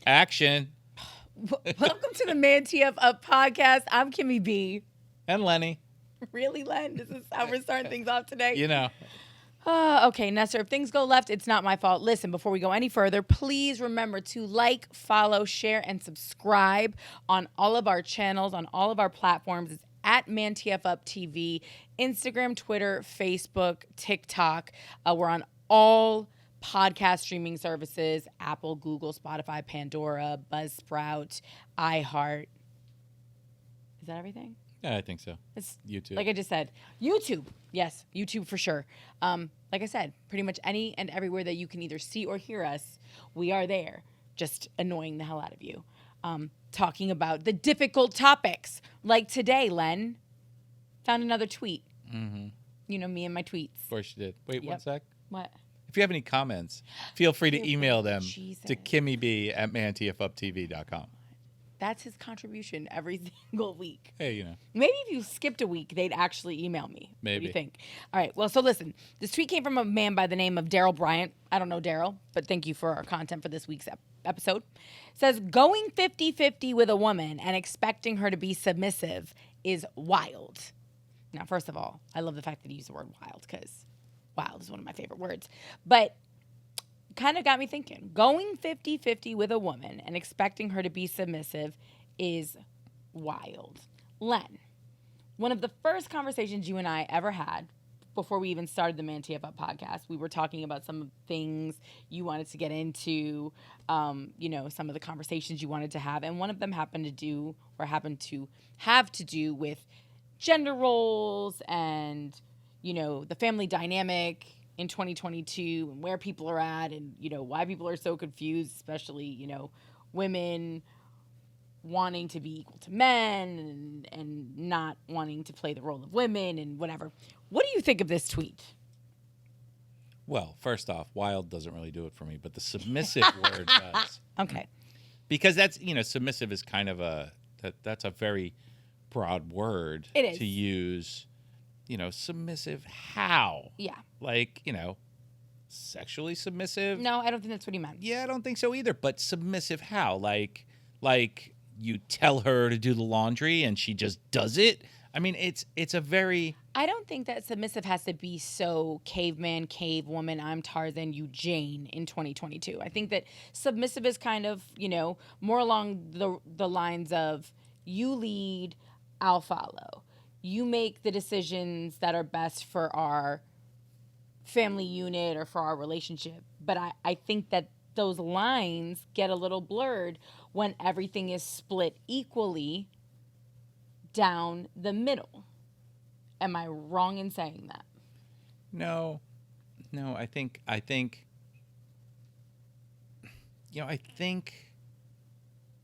Action. Welcome to the ManTFup podcast. I'm Kimmy B. And Lenny. Really, Len? This is how we're starting things off today? You know. Okay, Nessa, if things go left, it's not my fault. Listen, before we go any further, please remember to like, follow, share, and subscribe on all of our channels, on all of our platforms. It's at ManTFupTV, Instagram, Twitter, Facebook, TikTok. We're on all podcast streaming services: Apple, Google, Spotify, Pandora, Buzzsprout, iHeart. Is that everything? Yeah, I think so. It's YouTube. Like I just said, YouTube. Yes, YouTube for sure. Like I said, pretty much any and everywhere that you can either see or hear us, we are there, just annoying the hell out of you. Talking about the difficult topics. Like today, Len, found another tweet. Mm-hmm. You know, me and my tweets. Of course you did. Wait, one sec. What? If you have any comments, feel free to email them Jesus. to KimmyB@ManTFupTV.com. That's his contribution every single week. Hey, you know. Maybe if you skipped a week, they'd actually email me. Maybe. What do you think? All right. Well, so listen. This tweet came from a man by the name of Daryl Bryant. I don't know Daryl, but thank you for our content for this week's episode. It says, going 50-50 with a woman and expecting her to be submissive is wild. Now, first of all, I love the fact that he used the word wild because wild is one of my favorite words. But kind of got me thinking. Going 50-50 with a woman and expecting her to be submissive is wild. Len, one of the first conversations you and I ever had before we even started the ManTFup podcast, we were talking about some of the things you wanted to get into, some of the conversations you wanted to have. And one of them happened to have to do with gender roles and, the family dynamic in 2022 and where people are at and, why people are so confused, especially, women wanting to be equal to men and not wanting to play the role of women and whatever. What do you think of this tweet? Well, first off, wild doesn't really do it for me, but the submissive word does. Okay. Because that's, submissive is kind of that's a very broad word It is. to use. Submissive how? Yeah. Like, sexually submissive? No, I don't think that's what he meant. Yeah, I don't think so either. But submissive how? Like you tell her to do the laundry and she just does it? I mean, it's a very... I don't think that submissive has to be so caveman, cave woman, I'm Tarzan, you Jane in 2022. I think that submissive is kind of, more along the lines of you lead, I'll follow. You make the decisions that are best for our family unit or for our relationship. But I think that those lines get a little blurred when everything is split equally down the middle. Am I wrong in saying that? No, I think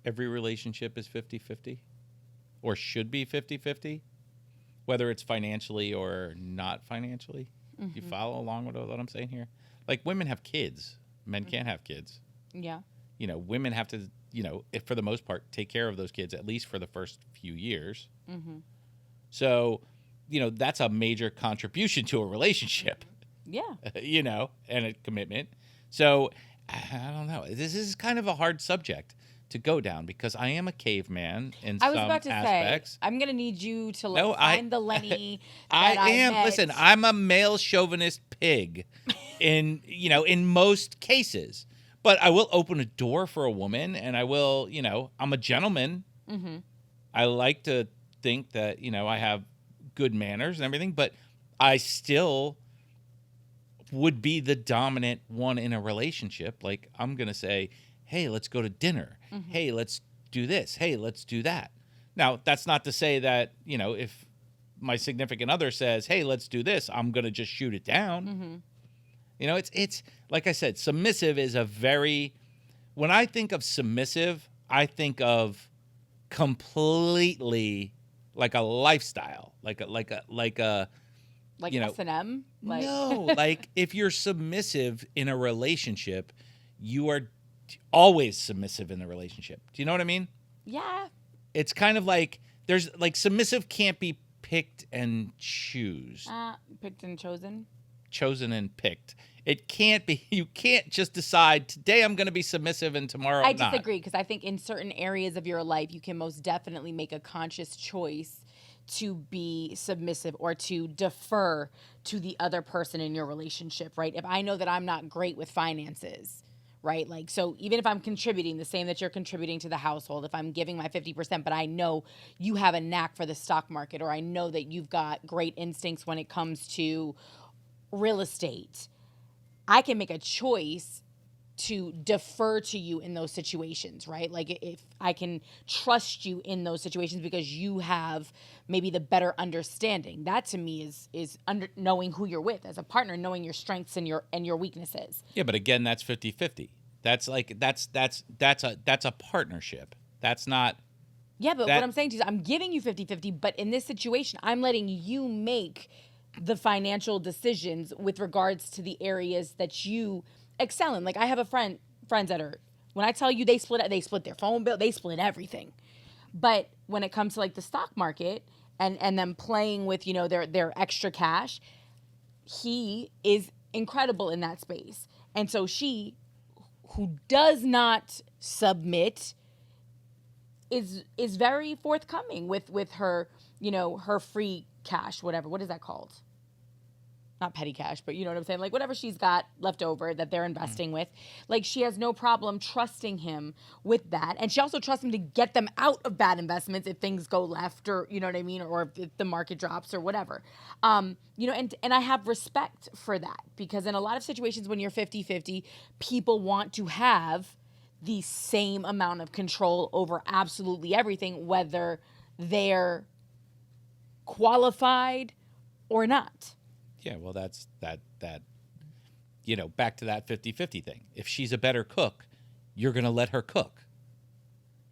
every relationship is 50-50 or should be 50-50. Whether it's financially or not financially. Mm-hmm. You follow along with what I'm saying here? Like, women have kids. Men can't have kids. Yeah. Women have to, if for the most part, take care of those kids, at least for the first few years. Mm-hmm. So, that's a major contribution to a relationship. Yeah. And a commitment. So, I don't know. This is kind of a hard subject to go down because I am a caveman in some aspects. I was about to say, I'm going to need you to find the Lenny that I am. Met. Listen, I'm a male chauvinist pig in most cases. But I will open a door for a woman and I will, I'm a gentleman. Mm-hmm. I like to think that, I have good manners and everything, but I still would be the dominant one in a relationship. Like, I'm going to say, hey, let's go to dinner. Mm-hmm. Hey, let's do this. Hey, let's do that. Now, that's not to say that, if my significant other says, hey, let's do this, I'm going to just shoot it down. Mm-hmm. It's like I said, submissive is when I think of submissive, I think of completely like a lifestyle, like S&M? No, like if you're submissive in a relationship, you are always submissive in the relationship. Do you know what I mean? Yeah. It's kind of like there's like submissive can't be picked and choose. Picked and chosen. chosen and picked. It can't be. You can't just decide today I'm going to be submissive and tomorrow I I'm not. disagree, because I think in certain areas of your life, you can most definitely make a conscious choice to be submissive or to defer to the other person in your relationship, right? If I know that I'm not great with finances, right? Like, so even if I'm contributing the same that you're contributing to the household, if I'm giving my 50%, but I know you have a knack for the stock market, or I know that you've got great instincts when it comes to real estate, I can make a choice to defer to you in those situations, right? Like, if I can trust you in those situations because you have maybe the better understanding. That to me is knowing who you're with as a partner, knowing your strengths and your weaknesses. Yeah, but again, that's 50-50. That's a partnership. That's not. Yeah, but That- what I'm saying to you is I'm giving you 50-50, but in this situation, I'm letting you make the financial decisions with regards to the areas that you excel in. Like, I have friends that are, when I tell you they split their phone bill, they split everything. But when it comes to like the stock market and them playing with, their extra cash, he is incredible in that space. And so she, who does not submit, is very forthcoming with her, her free cash, whatever. What is that called? Not petty cash, but you know what I'm saying? Like, whatever she's got left over that they're investing with. Like, she has no problem trusting him with that. And she also trusts him to get them out of bad investments if things go left, or, you know what I mean? Or if the market drops or whatever. And I have respect for that, because in a lot of situations when you're 50-50, people want to have the same amount of control over absolutely everything, whether they're qualified or not. Yeah, well, that's that. Back to that 50-50 thing. If she's a better cook, you're going to let her cook.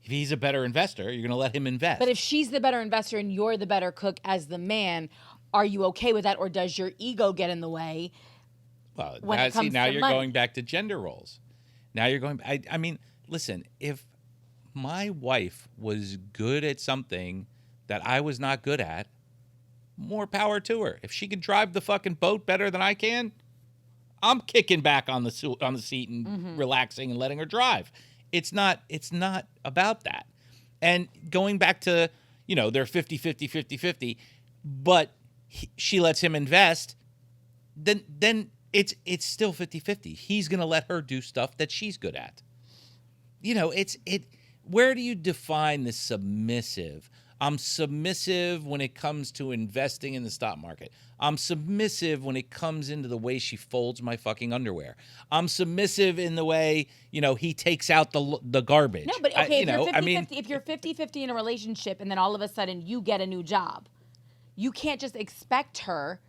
If he's a better investor, you're going to let him invest. But if she's the better investor and you're the better cook as the man, are you okay with that, or does your ego get in the way? Well, when it comes now to you're money? going back to gender roles. Now you're going. I mean, listen. If my wife was good at something that I was not good at, more power to her. If she could drive the fucking boat better than I can, I'm kicking back on the seat and relaxing and letting her drive. It's not about that. And going back to, they're 50-50, but she lets him invest, then it's still 50-50. He's going to let her do stuff that she's good at. Where do you define the submissive? I'm submissive when it comes to investing in the stock market. I'm submissive when it comes into the way she folds my fucking underwear. I'm submissive in the way, he takes out the garbage. No, but okay, if you're 50-50 in a relationship and then all of a sudden you get a new job, you can't just expect her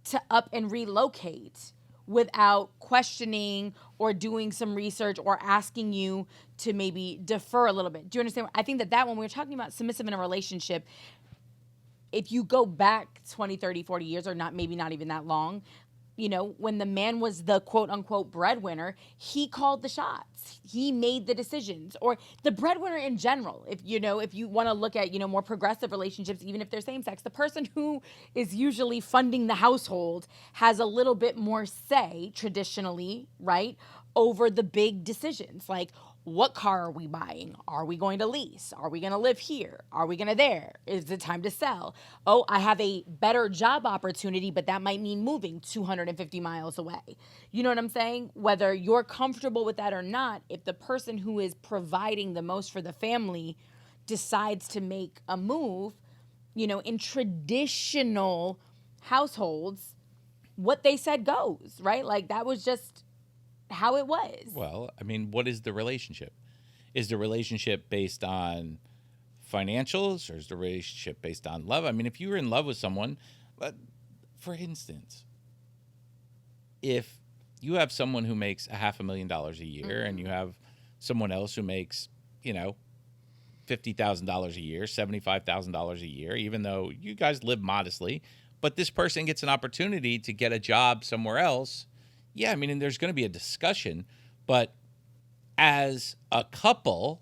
to up and relocate without questioning or doing some research or asking you to maybe defer a little bit. Do you understand? I think that when we're talking about submissive in a relationship, if you go back 20, 30, 40 years, or maybe not even that long, when the man was the quote unquote breadwinner, he called the shots. He made the decisions, or the breadwinner in general. If you want to look at, more progressive relationships, even if they're same sex, the person who is usually funding the household has a little bit more say traditionally, right, over the big decisions. Like, what car are we buying? Are we going to lease? Are we going to live here? Are we going to there? Is it time to sell? Oh, I have a better job opportunity, but that might mean moving 250 miles away. You know what I'm saying? Whether you're comfortable with that or not, if the person who is providing the most for the family decides to make a move, in traditional households, what they said goes, right? Like, that was just how it was. Well, I mean, what is the relationship? Is the relationship based on financials, or is the relationship based on love? I mean, if you were in love with someone, but for instance, if you have someone who makes $500,000 a year and you have someone else who makes, $50,000 a year, $75,000 a year, even though you guys live modestly, but this person gets an opportunity to get a job somewhere else. Yeah, I mean, and there's going to be a discussion, but as a couple,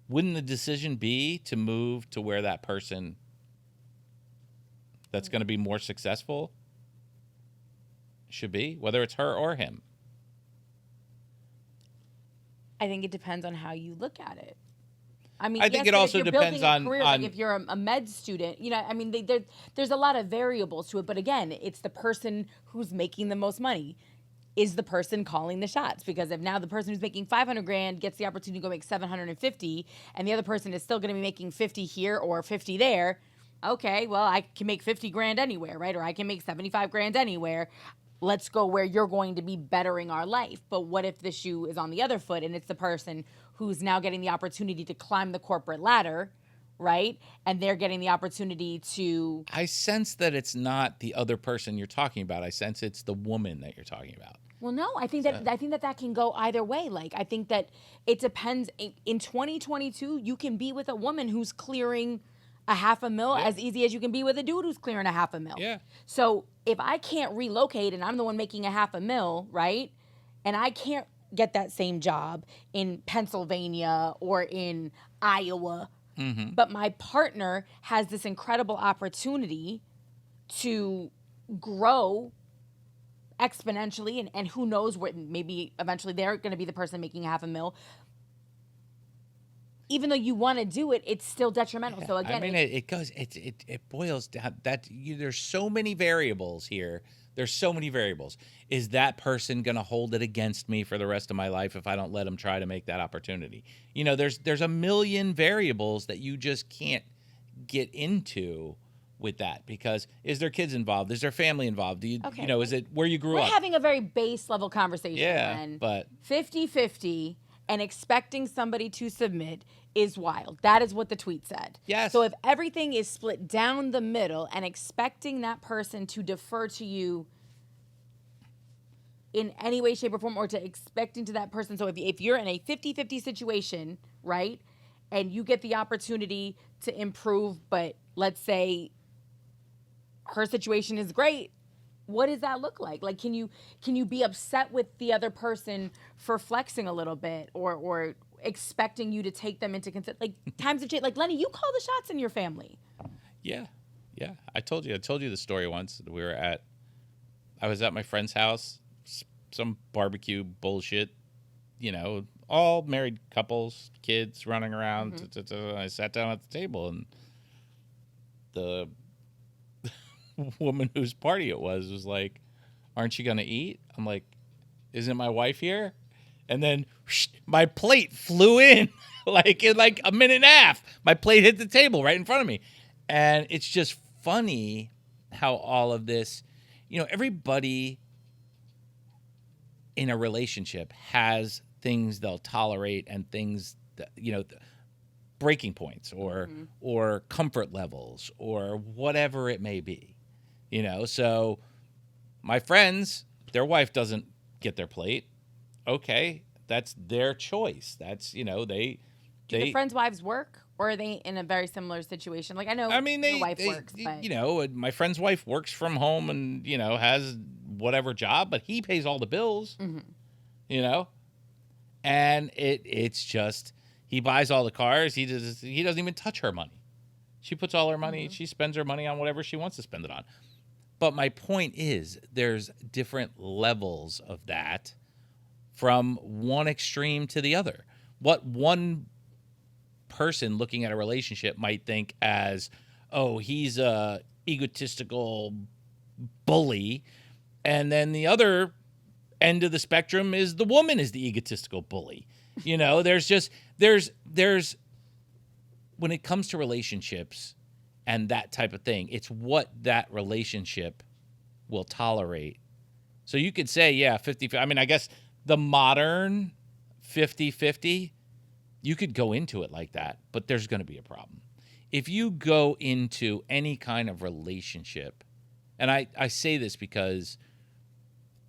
wouldn't the decision be to move to where that person that's going to be more successful should be, whether it's her or him. I think it depends on how you look at it. I mean, I think yes, it but also if you're depends building a career, on like if you're a med student, you know, I mean, there's a lot of variables to it. But again, it's the person who's making the most money is the person calling the shots. Because if now the person who's making 500 grand gets the opportunity to go make 750, and the other person is still going to be making 50 here or 50 there, okay, well, I can make 50 grand anywhere, right? Or I can make 75 grand anywhere. Let's go where you're going to be bettering our life. But what if the shoe is on the other foot and it's the person who's now getting the opportunity to climb the corporate ladder, right? And they're getting the opportunity to... I sense that it's not the other person you're talking about. I sense it's the woman that you're talking about. Well, no, I think that can go either way. Like, I think that it depends. In 2022, you can be with a woman who's clearing $500,000 as easy as you can be with a dude who's clearing $500,000. Yeah. So if I can't relocate and I'm the one making $500,000, right? And I can't get that same job in Pennsylvania or in Iowa, but my partner has this incredible opportunity to grow exponentially, and who knows where maybe eventually they're going to be the person making $500,000. Even though you want to do it, it's still detrimental. So again, I mean, it boils down that there's so many variables here. There's so many variables. Is that person going to hold it against me for the rest of my life if I don't let them try to make that opportunity? You know, there's a million variables that you just can't get into with that, because is there kids involved? Is there family involved? Do you, you know, is it where you grew up? We're having a very base level conversation. Yeah, and but 50-50 and expecting somebody to submit is wild. That is what the tweet said. Yes. So if everything is split down the middle and expecting that person to defer to you in any way, shape, or form, or to expecting to that person. So if you're in a 50-50 situation, right, and you get the opportunity to improve, but let's say her situation is great, what does that look like? Like, can you be upset with the other person for flexing a little bit, or expecting you to take them into consideration? Like, times have changed. Like, Lenny, you call the shots in your family. Yeah. I told you the story once. I was at my friend's house, some barbecue bullshit, you know, all married couples, kids running around. I sat down at the table, and the woman whose party it was like, "Aren't you gonna eat?" I'm like, "Isn't my wife here?" And then my plate flew in like in like a minute and a half. My plate hit the table right in front of me. And it's just funny how all of this, you know, everybody in a relationship has things they'll tolerate and things that, you know, breaking points or comfort levels or whatever it may be. You know, so my friends, their wife doesn't get their plate. Okay, that's their choice. That's, you know, do the friends' wives work, or are they in a very similar situation? Like, I know your wife works, but... You know, my friend's wife works from home and, you know, has whatever job, but he pays all the bills, you know? And it's just, he buys all the cars. He doesn't even touch her money. She puts all her money, she spends her money on whatever she wants to spend it on. But my point is, there's different levels of that from one extreme to the other. What one person looking at a relationship might think as, oh, he's a egotistical bully, and then the other end of the spectrum is the woman is the egotistical bully. You know, there's when it comes to relationships and that type of thing, it's what that relationship will tolerate. So you could say, yeah, 50, I mean, I guess the modern 50-50, you could go into it like that, but there's going to be a problem. If you go into any kind of relationship, and I say this because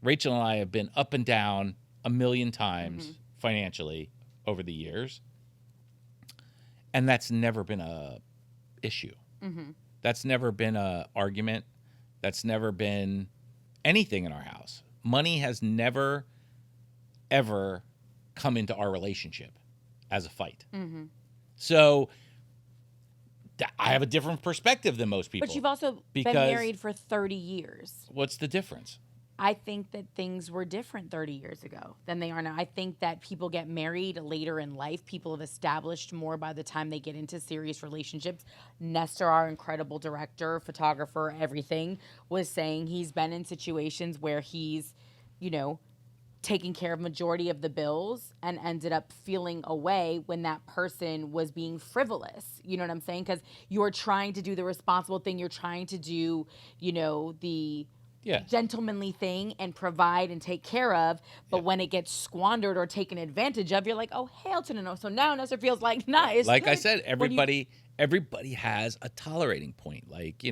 Rachel and I have been up and down a million times financially over the years, and that's never been a issue. That's never been a argument. That's never been anything in our house. Money has never, ever come into our relationship as a fight. So I have a different perspective than most people. But you've also been married for 30 years. What's the difference? I think that things were different 30 years ago than they are now. I think that people get married later in life. People have established more by the time they get into serious relationships. Nestor, our incredible director, photographer, everything, was saying he's been in situations where he's, taking care of majority of the bills and ended up feeling away when that person was being frivolous. You know what I'm saying? Because you're trying to do the responsible thing. You're trying to do, the gentlemanly thing and provide and take care of. But when it gets squandered or taken advantage of, you're like, oh, hell to no. So now Nestor feels like, nice. Like I said, everybody has a tolerating point. Like,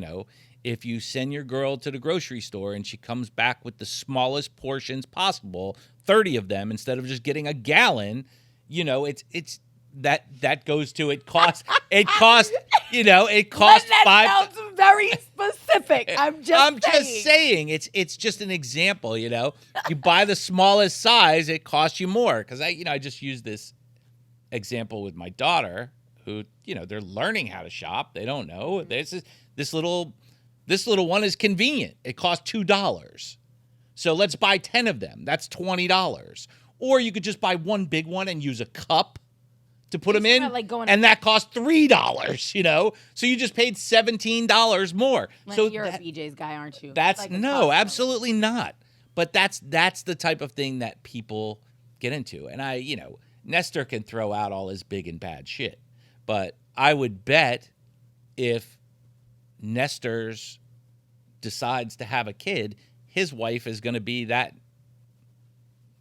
if you send your girl to the grocery store and she comes back with the smallest portions possible, 30 of them, instead of just getting a gallon, it's that goes to it costs That $5. sounds very specific. I'm just saying it's just an example. You buy the smallest size, it costs you more. Because I just use this example with my daughter, who they're learning how to shop. They don't know. This little one is convenient. It costs $2. So let's buy 10 of them. That's $20. Or you could just buy one big one and use a cup to put them in, and that costs $3, So you just paid $17 more. So you're a BJ's guy, aren't you? No, absolutely not. But that's the type of thing that people get into. And Nestor can throw out all his big and bad shit. But I would bet if Nestor's decides to have a kid, his wife is going to be that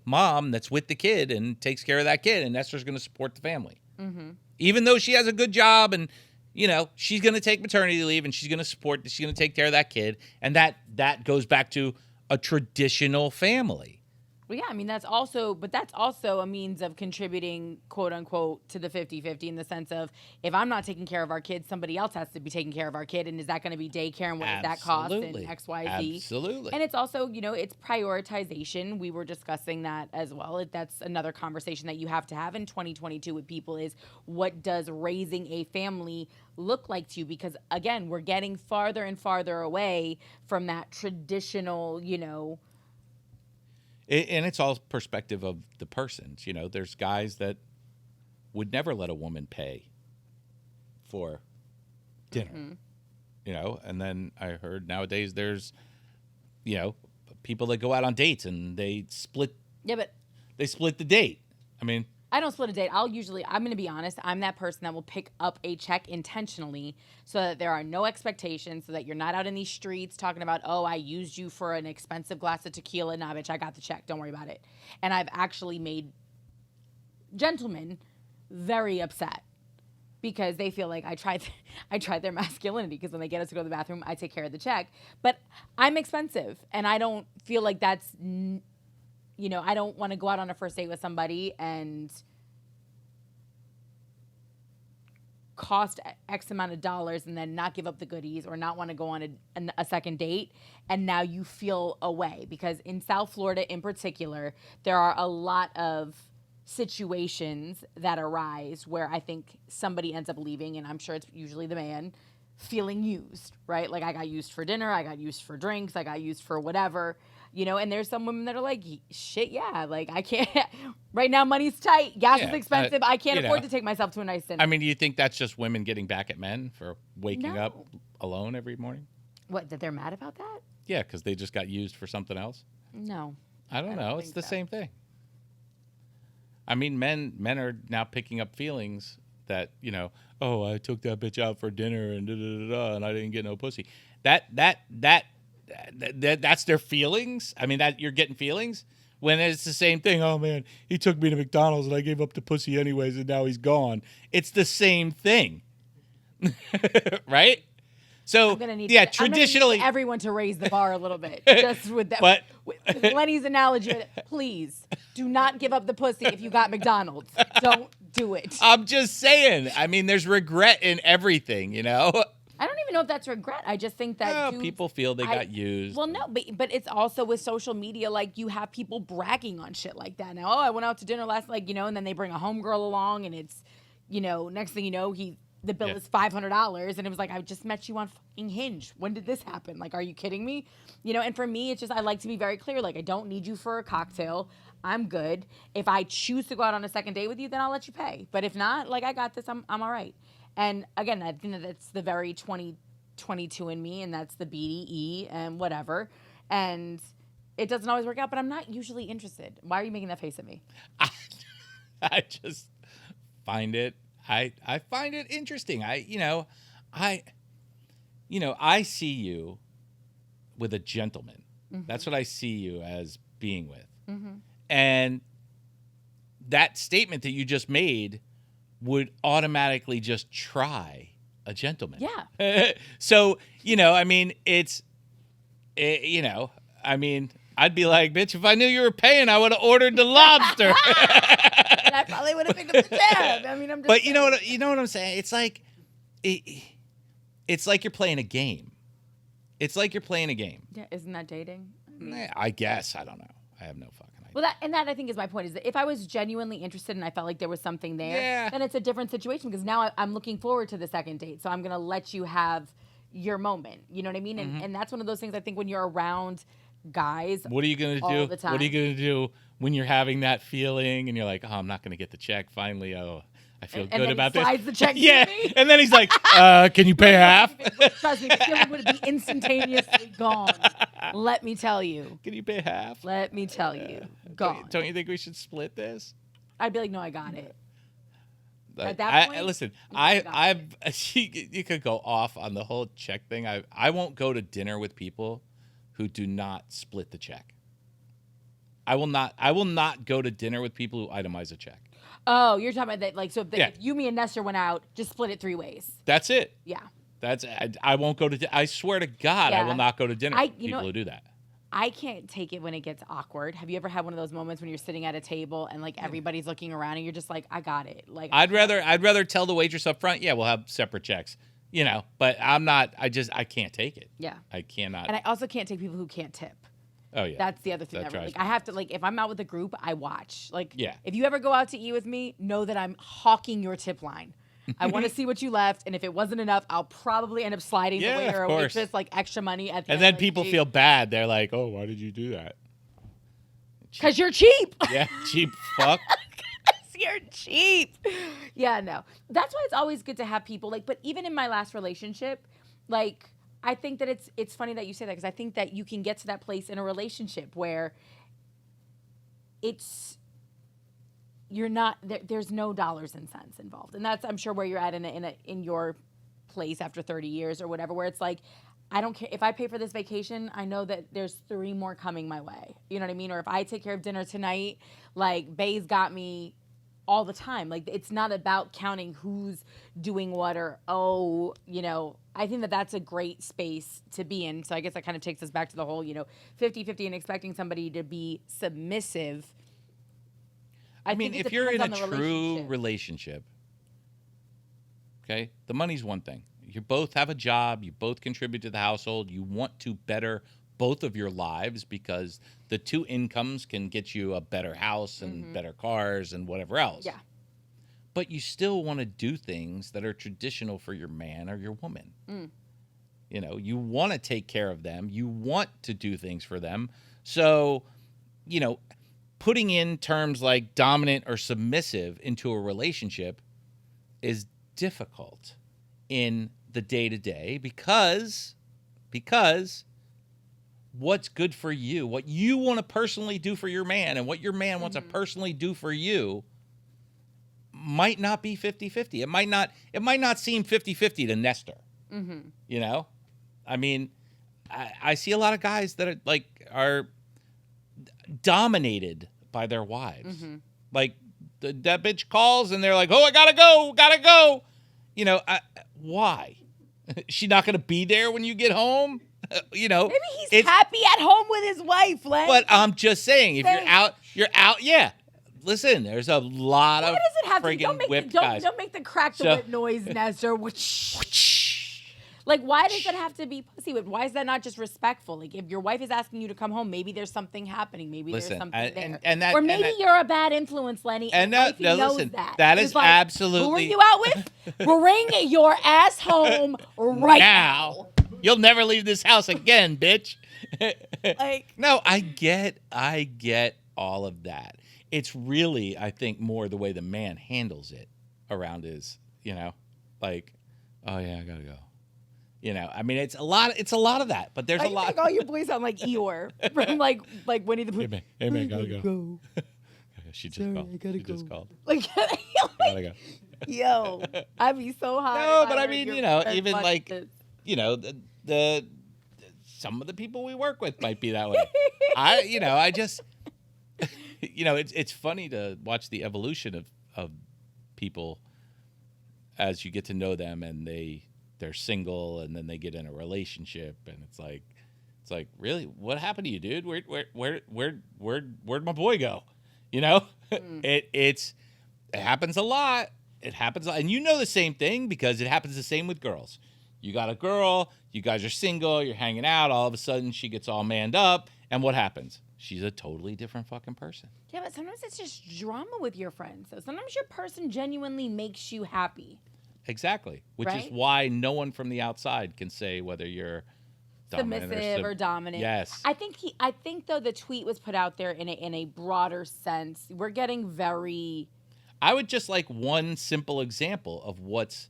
mom that's with the kid and takes care of that kid, and Nestor's going to support the family. Mm-hmm. Even though she has a good job and, she's going to take maternity leave and she's going to take care of that kid, and that goes back to a traditional family. Well, yeah, I mean, that's also a means of contributing, quote unquote, to the 50-50 in the sense of, if I'm not taking care of our kid, somebody else has to be taking care of our kid. And is that going to be daycare, and what does that cost, and X, Y, Z? Absolutely. And it's also, it's prioritization. We were discussing that as well. That's another conversation that you have to have in 2022 with people is, what does raising a family look like to you? Because again, we're getting farther and farther away from that traditional, And it's all perspective of the person. There's guys that would never let a woman pay for dinner. And then I heard nowadays there's, people that go out on dates and they split. Yeah, but they split the date. I mean, I don't split a date. I'm going to be honest, I'm that person that will pick up a check intentionally so that there are no expectations, so that you're not out in these streets talking about, oh, I used you for an expensive glass of tequila. Nah, bitch, I got the check. Don't worry about it. And I've actually made gentlemen very upset because they feel like I tried their masculinity, because when they get us to go to the bathroom, I take care of the check. But I'm expensive, and I don't feel like that's... I don't want to go out on a first date with somebody and cost X amount of dollars and then not give up the goodies, or not want to go on a second date. And now you feel away, because in South Florida in particular, there are a lot of situations that arise where I think somebody ends up leaving, and I'm sure it's usually the man, feeling used, right? Like, I got used for dinner, I got used for drinks, I got used for whatever. And there's some women that are like, shit, yeah, like, I can't, right now money's tight, gas is expensive, I can't afford to take myself to a nice dinner. I mean, do you think that's just women getting back at men for waking up alone every morning? What, that they're mad about that? Yeah, because they just got used for something else? No. I don't know. It's the same thing. I mean, men are now picking up feelings that, oh, I took that bitch out for dinner and and I didn't get no pussy. That's their feelings. I mean, that you're getting feelings when it's the same thing. Oh man, he took me to McDonald's and I gave up the pussy anyways, and now he's gone. It's the same thing, right? So traditionally, need everyone to raise the bar a little bit, just with that. But with Lenny's analogy, please do not give up the pussy if you got McDonald's. Don't do it. I'm just saying. I mean, there's regret in everything, I don't even know if that's regret. I just think that people feel they got used. Well, no, but it's also with social media, like, you have people bragging on shit like that now. Oh, I went out to dinner last, and then they bring a homegirl along, and it's, next thing you know, the bill is $500, and it was like, I just met you on fucking Hinge. When did this happen? Like, are you kidding me? You know, and for me, it's just, I like to be very clear. Like, I don't need you for a cocktail. I'm good. If I choose to go out on a second date with you, then I'll let you pay. But if not, like, I got this. I'm all right. And again, I think that's the very 2022 in me, and that's the BDE and whatever. And it doesn't always work out, but I'm not usually interested. Why are you making that face at me? I just find it. I find it interesting. I see you with a gentleman. Mm-hmm. That's what I see you as being with. Mm-hmm. And that statement that you just made would automatically just try a gentleman. Yeah. So, I mean, I'd be like, bitch, if I knew you were paying, I would have ordered the lobster. And I probably would have picked up the tab. I mean, I'm just. But you know what I'm saying? It's like, it's like you're playing a game. It's like you're playing a game. Yeah, isn't that dating? I guess. I don't know. I have no fucking idea. Well, that I think is my point. Is that if I was genuinely interested and I felt like there was something there, then it's a different situation because now I'm looking forward to the second date. So I'm gonna let you have your moment. You know what I mean? Mm-hmm. And that's one of those things I think when you're around guys. What are you gonna do? What are you gonna do when you're having that feeling and you're like, oh, I'm not gonna get the check finally? Oh, I feel good about this. Slides the check to me. And then he's like, can you pay half? Trust me, the feeling would be instantaneously gone. Let me tell you. Can you pay half? Let me tell you. Gone. Don't you think we should split this? I'd be like, no, I got it. At that point, listen, you could go off on the whole check thing. I won't go to dinner with people who do not split the check. I will not go to dinner with people who itemize a check. Oh, you're talking about that, like, so if you, me, and Nestor went out, just split it 3 ways. That's it. Yeah. I won't go to. I swear to God, I will not go to dinner with people who do that. I can't take it when it gets awkward. Have you ever had one of those moments when you're sitting at a table and like everybody's looking around and you're just like, I got it. Like, I'd rather tell the waitress up front, yeah, we'll have separate checks. But I'm not. I can't take it. Yeah. I cannot. And I also can't take people who can't tip. Oh yeah. That's the other thing. I have to, like, if I'm out with a group, I watch. Like, yeah. If you ever go out to eat with me, know that I'm hawking your tip line. I want to see what you left, and if it wasn't enough, I'll probably end up sliding the waiter or waitress like extra money at the end. And then people feel bad. They're like, "Oh, why did you do that?" Because you're cheap. Yeah, cheap fuck. You're cheap. Yeah, no. That's why it's always good to have people like. But even in my last relationship, like, I think that it's funny that you say that because I think that you can get to that place in a relationship where you're not there's no dollars and cents involved, and that's I'm sure where you're at in your place after 30 years or whatever, where it's like, I don't care if I pay for this vacation, I know that there's 3 more coming my way. You know what I mean? Or if I take care of dinner tonight, like, Bay's got me all the time. Like, it's not about counting who's doing what or I think that that's a great space to be in. So I guess that kind of takes us back to the whole 50-50 and expecting somebody to be submissive. I mean, if you're in a true relationship, okay, the money's one thing. You both have a job. You both contribute to the household. You want to better both of your lives because the 2 incomes can get you a better house and better cars and whatever else. Yeah. But you still want to do things that are traditional for your man or your woman. Mm. You want to take care of them. You want to do things for them. So, putting in terms like dominant or submissive into a relationship is difficult in the day-to-day because what's good for you, what you want to personally do for your man and what your man wants to personally do for you might not be 50-50. It might not seem 50-50 to Nestor. Mm-hmm. I mean, I see a lot of guys that are dominated by their wives. Mm-hmm. Like, that bitch calls and they're like, oh, I gotta go. Why? She's not gonna be there when you get home. Maybe he's happy at home with his wife, Len. But I'm just saying, if you're out. Yeah. Listen, there's a lot of friggin' whipped guys. Don't make the crack the whip noise, Nestor. Like, why does it have to be pussy whipped? Why is that not just respectful? Like, if your wife is asking you to come home, maybe there's something happening. Maybe there's Listen, something there. and that, or maybe and that, you're a bad influence, Lenny, and wifey knows listen, that. that It's is like, absolutely. Who are you out with? Bring your ass home right now. You'll never leave this house again, bitch. Like, no, I get all of that. It's really, I think, more the way the man handles it around his, like, oh yeah, I gotta go. I mean, it's a lot of that, but there's a lot. Think all your boys sound like Eeyore from like Winnie the Pooh. Hey man, gotta go. She just called. I gotta she go. just called. Like, Gotta go. yo, I'd be so hot. No, but I mean, even like, the some of the people we work with might be that way. I just, it's funny to watch the evolution of people as you get to know them, and they're single, and then they get in a relationship, and it's like really, what happened to you, dude? Where'd my boy go? It happens a lot. It happens, and the same thing because it happens the same with girls. You got a girl, you guys are single, you're hanging out, all of a sudden she gets all manned up, and what happens? She's a totally different fucking person. Yeah, but sometimes it's just drama with your friends. So sometimes your person genuinely makes you happy. Exactly, which right? is why no one from the outside can say whether you're submissive or dominant. Yes. I think though the tweet was put out there in a broader sense. We're getting very. I would just like one simple example of what's.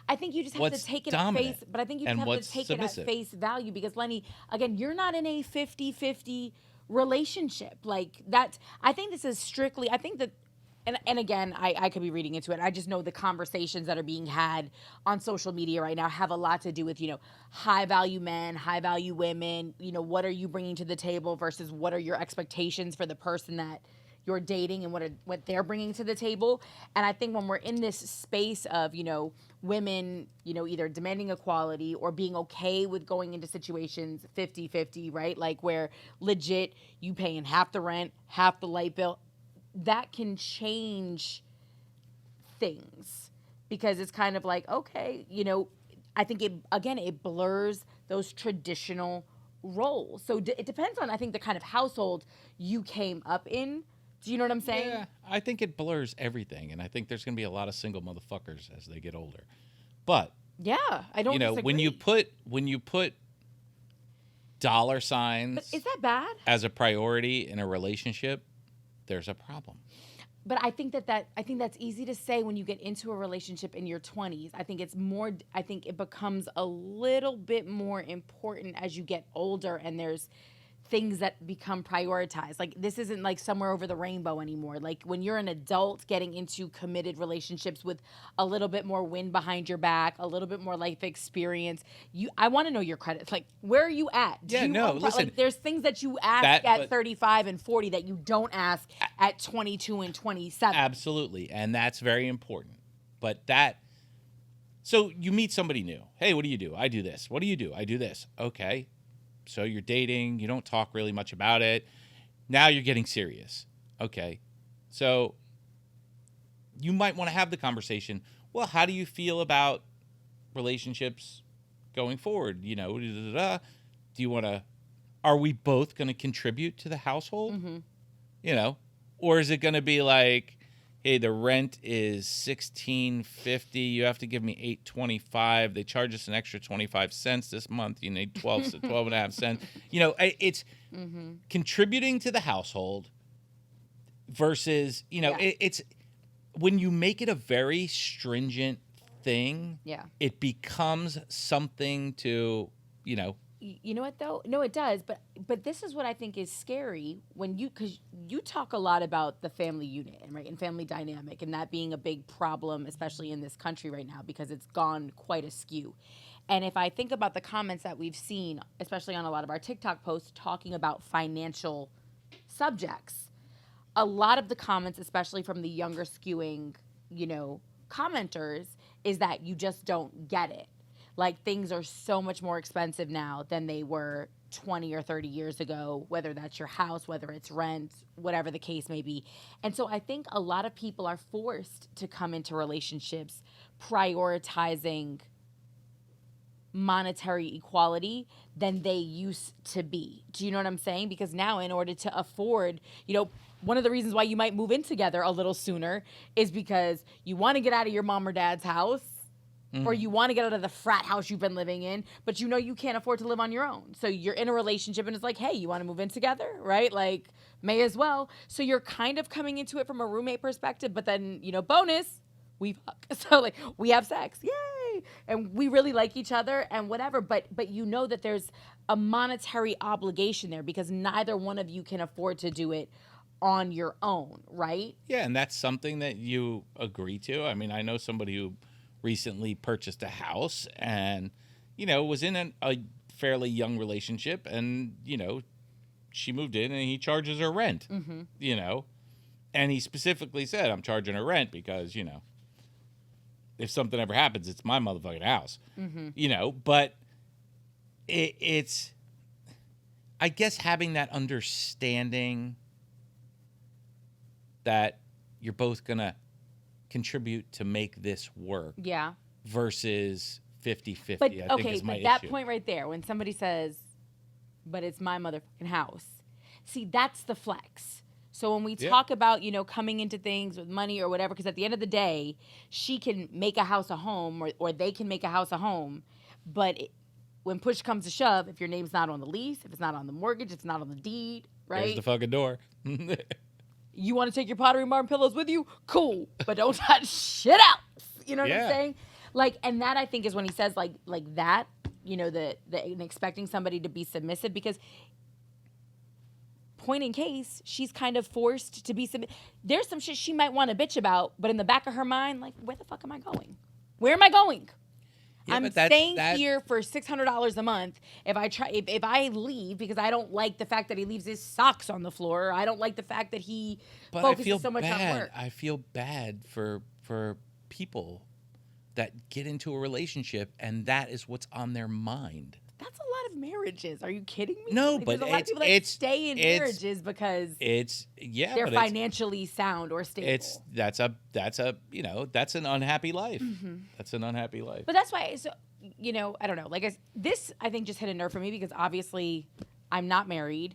I think you just have to take it at face, but I think you just have to take submissive. it at face value because Lenny, again, you're not in a 50-50 relationship like that. I think this is strictly. I think that. And again, I could be reading into it. I just know the conversations that are being had on social media right now have a lot to do with, high value men, high value women. What are you bringing to the table versus what are your expectations for the person that you're dating and what they're bringing to the table. And I think when we're in this space of, women, either demanding equality or being okay with going into situations 50-50, right? Like where legit you paying half the rent, half the light bill, that can change things because it's kind of like, okay, I think it blurs those traditional roles. So it depends on, I think, the kind of household you came up in. Do you know what I'm saying? Yeah, I think it blurs everything, and I think there's going to be a lot of single motherfuckers as they get older. But yeah, I don't disagree. when you put dollar signs, but is that bad as a priority in a relationship? There's a problem. But I think that's easy to say when you get into a relationship in your 20s. I think it becomes a little bit more important as you get older and there's things that become prioritized. Like this isn't like somewhere over the rainbow anymore. Like when you're an adult getting into committed relationships with a little bit more wind behind your back, a little bit more life experience, I want to know your credits. Like where are you at? Listen. Like there's things that you ask at 35 and 40 that you don't ask at 22 and 27. Absolutely. And that's very important. So you meet somebody new. Hey, what do you do? I do this. What do you do? I do this. Okay. So you're dating, you don't talk really much about it. Now you're getting serious. Okay. So you might want to have the conversation. Well, how do you feel about relationships going forward? Do you want to, are we both going to contribute to the household? Mm-hmm. Or is it going to be like, hey, the rent is $16.50. You have to give me $8.25. They charge us an extra 25 cents this month. You need 12.5 cents. It's contributing to the household versus, it's when you make it a very stringent thing. Yeah. It becomes something to, You know what though? No, it does. But this is what I think is scary because you talk a lot about the family unit and family dynamic and that being a big problem, especially in this country right now because it's gone quite askew. And if I think about the comments that we've seen, especially on a lot of our TikTok posts talking about financial subjects, a lot of the comments, especially from the younger skewing, commenters, is that you just don't get it. Like things are so much more expensive now than they were 20 or 30 years ago, whether that's your house, whether it's rent, whatever the case may be. And so I think a lot of people are forced to come into relationships prioritizing monetary equality than they used to be. Do you know what I'm saying? Because now, in order to afford, one of the reasons why you might move in together a little sooner is because you want to get out of your mom or dad's house, or you want to get out of the frat house you've been living in, but you can't afford to live on your own. So you're in a relationship and it's like, hey, you want to move in together, right? Like, may as well. So you're kind of coming into it from a roommate perspective, but then, bonus, we fuck. So like, we have sex, yay! And we really like each other and whatever, but that there's a monetary obligation there because neither one of you can afford to do it on your own, right? Yeah, and that's something that you agree to. I mean, I know somebody who recently purchased a house and, was in a fairly young relationship and, she moved in and he charges her rent, and he specifically said, I'm charging her rent because, if something ever happens, it's my motherfucking house, but it's, I guess, having that understanding that you're both going to contribute to make this work. Yeah. Versus 50-50, but, I think is my issue. That point right there, when somebody says, but it's my motherfucking house. See, that's the flex. So when we talk about, coming into things with money or whatever, because at the end of the day, she can make a house a home or they can make a house a home. But when push comes to shove, if your name's not on the lease, if it's not on the mortgage, if it's not on the deed, right? There's the fucking door. You want to take your Pottery Barn pillows with you? Cool. But don't touch shit else. You know what I'm saying? Like, and that I think is when he says like that, and expecting somebody to be submissive, because point in case, she's kind of forced to be submissive. There's some shit she might want to bitch about, but in the back of her mind, like, where the fuck am I going? Where am I going? Yeah, I'm staying here for $600 a month. If I leave because I don't like the fact that he leaves his socks on the floor, or I don't like the fact that he focuses so much on work. I feel bad for people that get into a relationship and that is what's on their mind. That's a lot of marriages. Are you kidding me? No, like, but there's a lot of people that stay in marriages because they're financially sound or stable. That's an unhappy life. Mm-hmm. That's an unhappy life. But that's why. So I don't know. Like this, I think just hit a nerve for me because obviously I'm not married.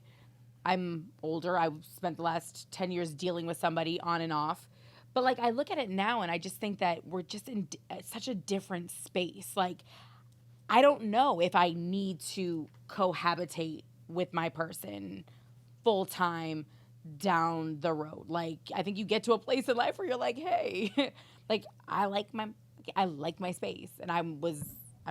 I'm older. I've spent the last 10 years dealing with somebody on and off. But like I look at it now and I just think that we're just in such a different space. Like, I don't know if I need to cohabitate with my person full time down the road. Like, I think you get to a place in life where you're like, hey, like I like my space, and I'm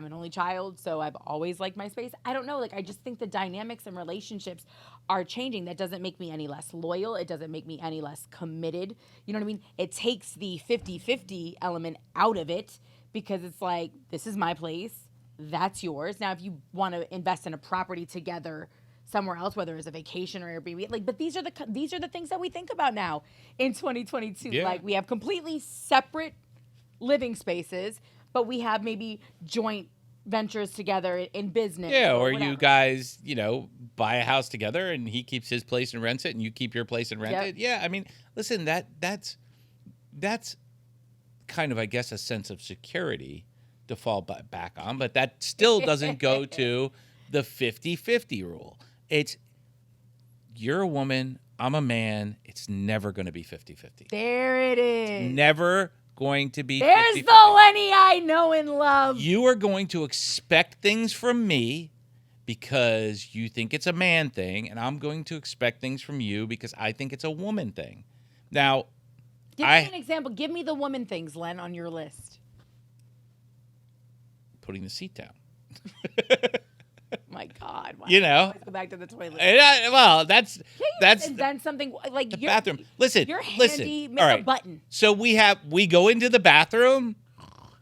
an only child, so I've always liked my space. I don't know. Like, I just think the dynamics in relationships are changing. That doesn't make me any less loyal. It doesn't make me any less committed. You know what I mean? It takes the 50-50 element out of it because it's like, this is my place. That's yours. Now, if you want to invest in a property together somewhere else, whether it's a vacation or Airbnb, like, but these are the things that we think about now in 2022. Yeah. Like, we have completely separate living spaces, but we have maybe joint ventures together in business. Yeah, or you guys, buy a house together and he keeps his place and rents it and you keep your place and rent it. Yeah, I mean, listen, that's kind of, I guess, a sense of security to fall back on, but that still doesn't go to the 50-50 rule. It's, you're a woman, I'm a man, it's never going to be 50-50. There it is. Never going to be 50-50. There's the Lenny I know and love. You are going to expect things from me because you think it's a man thing, and I'm going to expect things from you because I think it's a woman thing. Now, give me an example. Give me the woman things, Len, on your list. Putting the seat down. My God. Why always go back to the toilet. That's and then something like the bathroom. Listen, you're handy. Make a button. So we go into the bathroom.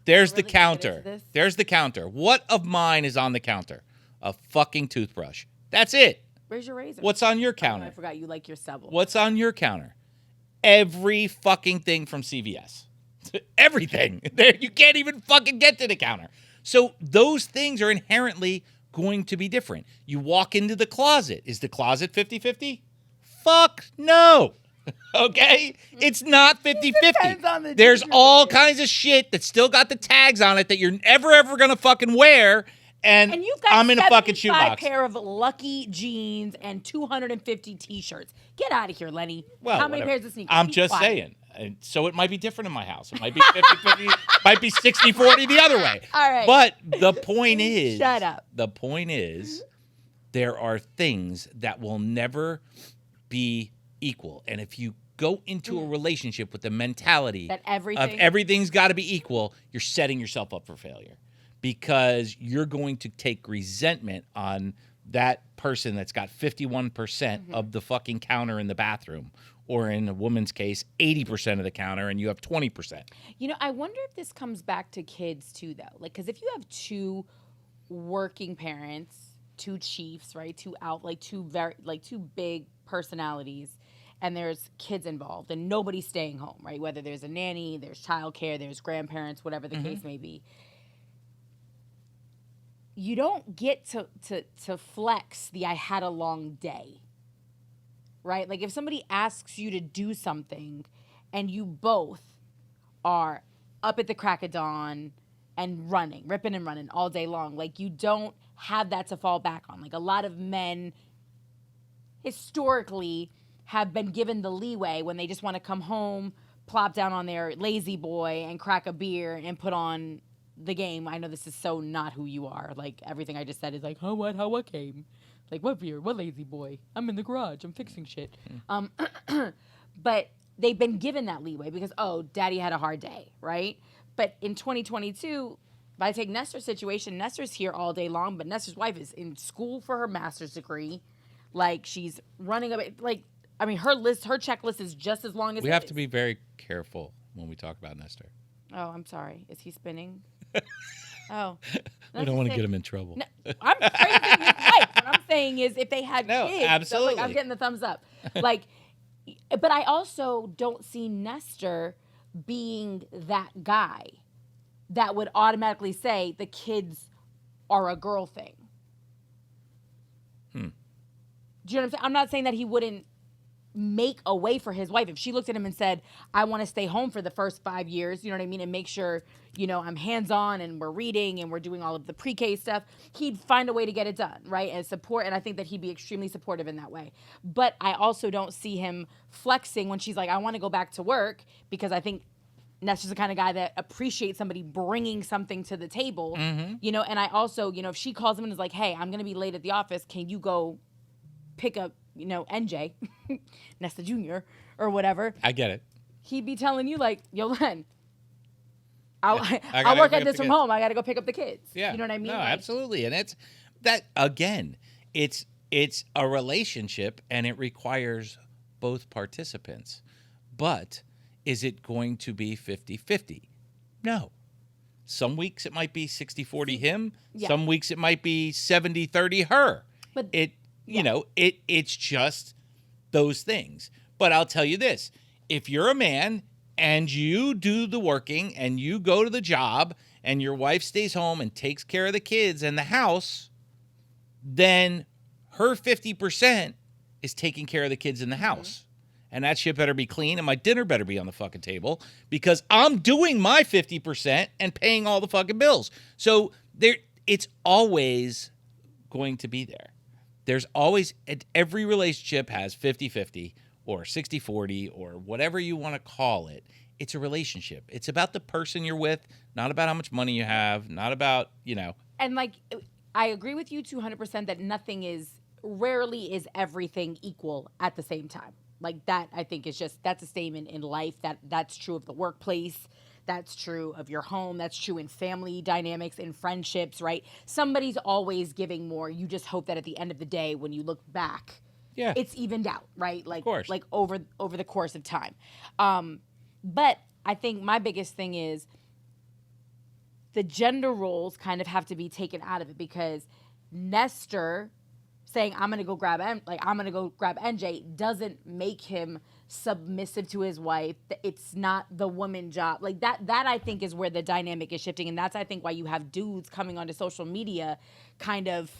There's the counter. There's the counter. What of mine is on the counter? A fucking toothbrush. That's it. Where's your razor? What's on your counter? I forgot you like your stubble. What's on your counter? Every fucking thing from CVS. Everything. There, you can't even fucking get to the counter. So those things are inherently going to be different. You walk into the closet. Is the closet 50-50? Fuck no. Okay? It's not 50-50. There's all kinds of shit that still got the tags on it that you're ever going to fucking wear. and you've got I'm in a fucking 75 shoebox. pair of Lucky jeans and 250 T-shirts. Get out of here, Lenny. Well, How many whatever. pairs of sneakers? I'm Be just quiet. saying. And so it might be different in my house. It might be 50-50, might be 60-40 the other way. All right. But the point is, Shut up. The point is, there are things that will never be equal. And if you go into a relationship with the mentality That of everything- everything's got to be equal, you're setting yourself up for failure, because you're going to take resentment on that person that's got 51% of the fucking counter in the bathroom, or in a woman's case, 80% of the counter, and you have 20%. You know, I wonder if this comes back to kids too, though. Like, because if you have two working parents, two chiefs, right, two big personalities, and there's kids involved, and nobody's staying home, right? Whether there's a nanny, there's childcare, there's grandparents, whatever the case may be. You don't get to flex the I had a long day, right? Like if somebody asks you to do something and you both are up at the crack of dawn and ripping and running all day long, like you don't have that to fall back on. Like a lot of men historically have been given the leeway when they just want to come home, plop down on their lazy boy and crack a beer and put on the game. I know this is so not who you are. Like everything I just said is like, how what came? Like what beer? What lazy boy? I'm in the garage. I'm fixing shit. But they've been given that leeway because, oh, daddy had a hard day, right? But in 2022, if I take Nestor's situation, Nestor's here all day long, but Nestor's wife is in school for her master's degree. Like she's running a like, I mean, her checklist is just as long as We have to be very careful when we talk about Nestor. Oh, I'm sorry. Is he spinning? Oh. We don't want to get him in trouble. No, I'm praising his wife. What I'm saying is if they had kids. Absolutely. So, like, I'm getting the thumbs up. Like, but I also don't see Nestor being that guy that would automatically say the kids are a girl thing. Do you know what I'm saying? I'm not saying that he wouldn't make a way for his wife. If she looked at him and said, I want to stay home for the first 5 years, you know what I mean? And make sure, you know, I'm hands-on and we're reading and we're doing all of the pre-K stuff. He'd find a way to get it done, right? And support. And I think that he'd be extremely supportive in that way. But I also don't see him flexing when she's like, I want to go back to work, because I think Nestor's the kind of guy that appreciates somebody bringing something to the table, you know? And I also, you know, if she calls him and is like, hey, I'm going to be late at the office. Can you go pick up, you know, NJ, Nesta Jr. or whatever. I get it. He'd be telling you like, yo, Len, I'll gotta work go at pick this the from kids. home. I got to go pick up the kids. Yeah. You know what I mean? No, Like, absolutely. And it's that, again, it's a relationship and it requires both participants. But is it going to be 50-50? No. Some weeks it might be 60-40 him. Yeah. Some weeks it might be 70-30 her. But You know, it's just those things. But I'll tell you this. If you're a man and you do the working and you go to the job and your wife stays home and takes care of the kids and the house, then her 50% is taking care of the kids in the house. And that shit better be clean and my dinner better be on the fucking table, because I'm doing my 50% and paying all the fucking bills. So it's always going to be there. There's always, every relationship has 50-50 or 60-40 or whatever you want to call it. It's a relationship. It's about the person you're with, not about how much money you have, not about, you know. And like, I agree with you 200% that rarely is everything equal at the same time. Like that, I think is just, that's a statement in life that's true of the workplace. That's true of your home. That's true in family dynamics, in friendships, right? Somebody's always giving more. You just hope that at the end of the day, when you look back, it's evened out, right? Like, of course. Like over the course of time. But I think my biggest thing is the gender roles kind of have to be taken out of it, because Nestor saying I'm gonna go grab NJ doesn't make him submissive to his wife. It's not the woman job. Like that I think is where the dynamic is shifting. And that's, I think, why you have dudes coming onto social media kind of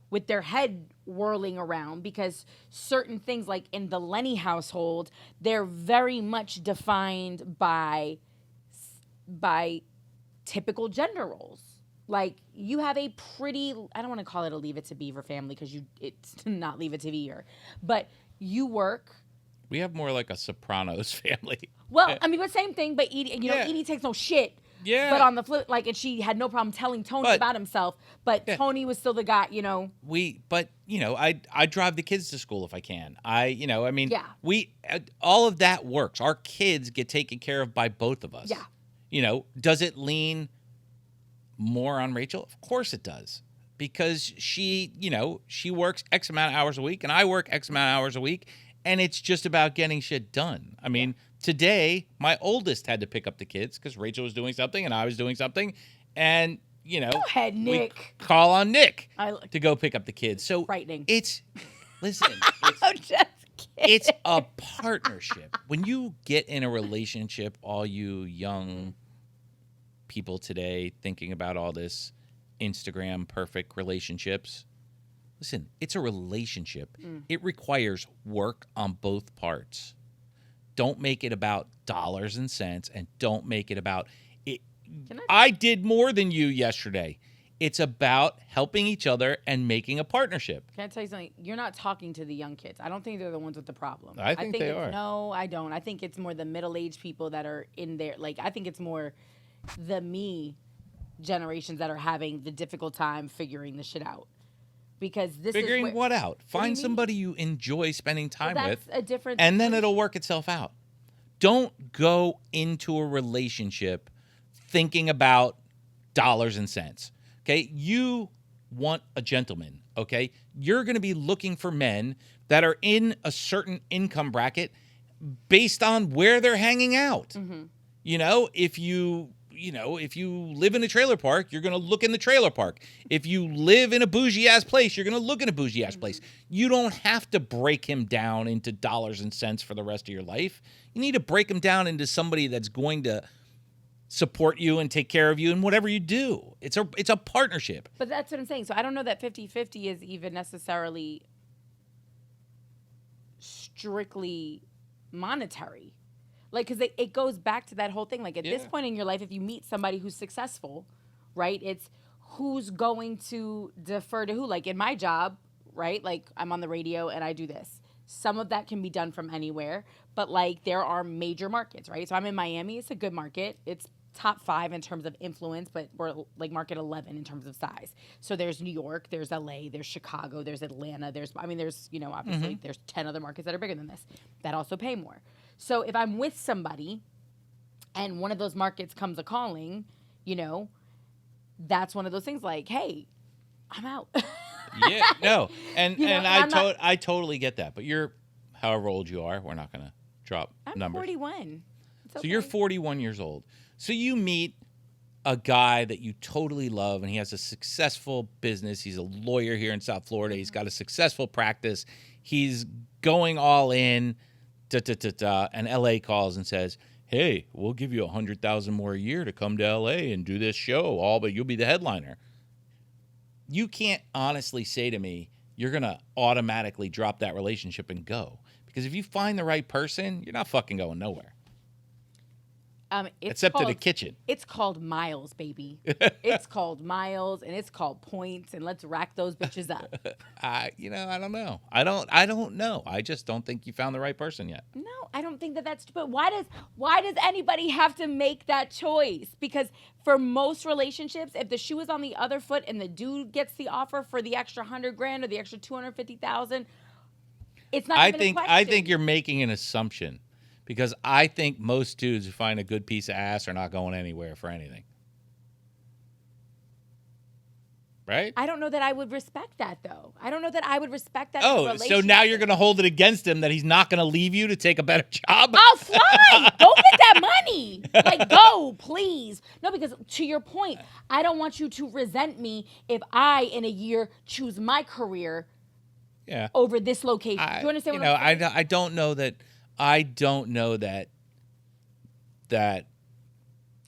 with their head whirling around, because certain things, like in the Lenny household, they're very much defined by typical gender roles. Like, you have a pretty, I don't want to call it a Leave It to Beaver family because it's not Leave It to Beaver, but you work. We have more like a Sopranos family. Well, I mean, but same thing, but Edie, Yeah. Edie takes no shit. Yeah. But on the flip, like, and she had no problem telling Tony about himself, but Tony was still the guy, But I drive the kids to school if I can. Yeah. All of that works. Our kids get taken care of by both of us. Yeah. Does it lean more on Rachel? Of course it does. Because she works X amount of hours a week and I work X amount of hours a week, and it's just about getting shit done. I mean, today my oldest had to pick up the kids because Rachel was doing something and I was doing something, and Go ahead, Nick. we call on Nick to to go pick up the kids. So frightening. Listen, I'm just kidding. it's a partnership. When you get in a relationship, all you young people today thinking about all this Instagram perfect relationships, listen, it's a relationship. It requires work on both parts. Don't make it about dollars and cents, and don't make it about it. I did more than you yesterday. It's about helping each other and making a partnership. Can I tell you something? You're not talking to the young kids. I don't think they're the ones with the problem. I think they are. No, I don't. I think it's more the middle-aged people that are in there. Like, I think it's more the me generations that are having the difficult time figuring the shit out. Because this Figuring is what out? What do Find you mean? somebody you enjoy spending time with, a different and then it'll work itself out. Don't go into a relationship thinking about dollars and cents. Okay? You want a gentleman, okay? You're going to be looking for men that are in a certain income bracket based on where they're hanging out. Mm-hmm. If you live in a trailer park, you're going to look in the trailer park. If you live in a bougie-ass place, you're going to look in a bougie-ass place. You don't have to break him down into dollars and cents for the rest of your life. You need to break him down into somebody that's going to support you and take care of you in whatever you do. It's a partnership. But that's what I'm saying. So I don't know that 50-50 is even necessarily strictly monetary. Like, because it goes back to that whole thing. Like, at this point in your life, if you meet somebody who's successful, right, it's who's going to defer to who. Like, in my job, right, like, I'm on the radio and I do this. Some of that can be done from anywhere. But, like, there are major markets, right? So I'm in Miami. It's a good market. It's top 5 in terms of influence, but we're, like, market 11 in terms of size. So there's New York, there's LA, there's Chicago, there's Atlanta. There's obviously, there's 10 other markets that are bigger than this that also pay more. So if I'm with somebody and one of those markets comes a calling, that's one of those things like, hey, I'm out. Yeah, no. And I totally get that. But you're however old you are, we're not going to drop numbers. I'm 41. It's okay. So you're 41 years old. So you meet a guy that you totally love, and he has a successful business. He's a lawyer here in South Florida. He's got a successful practice. He's going all in. And LA calls and says, hey, we'll give you $100,000 more a year to come to LA and do this show, but you'll be the headliner. You can't honestly say to me, you're going to automatically drop that relationship and go. Because if you find the right person, you're not fucking going nowhere. Except to the kitchen. It's called miles, baby. It's called miles, and it's called points, and let's rack those bitches up. I don't know. I don't know. I just don't think you found the right person yet. No, I don't think that's. But why does anybody have to make that choice? Because for most relationships, if the shoe is on the other foot and the dude gets the offer for the extra $100,000 or the extra $250,000, it's not. A question. I think you're making an assumption. Because I think most dudes who find a good piece of ass are not going anywhere for anything. Right? I don't know that I would respect that, though. I don't know that I would respect that. Oh, so now you're going to hold it against him that he's not going to leave you to take a better job? I'll fly. Go get that money. Like, go, please. No, because to your point, I don't want you to resent me if I, in a year, choose my career over this location. Do you understand what I'm saying? I don't know that... That.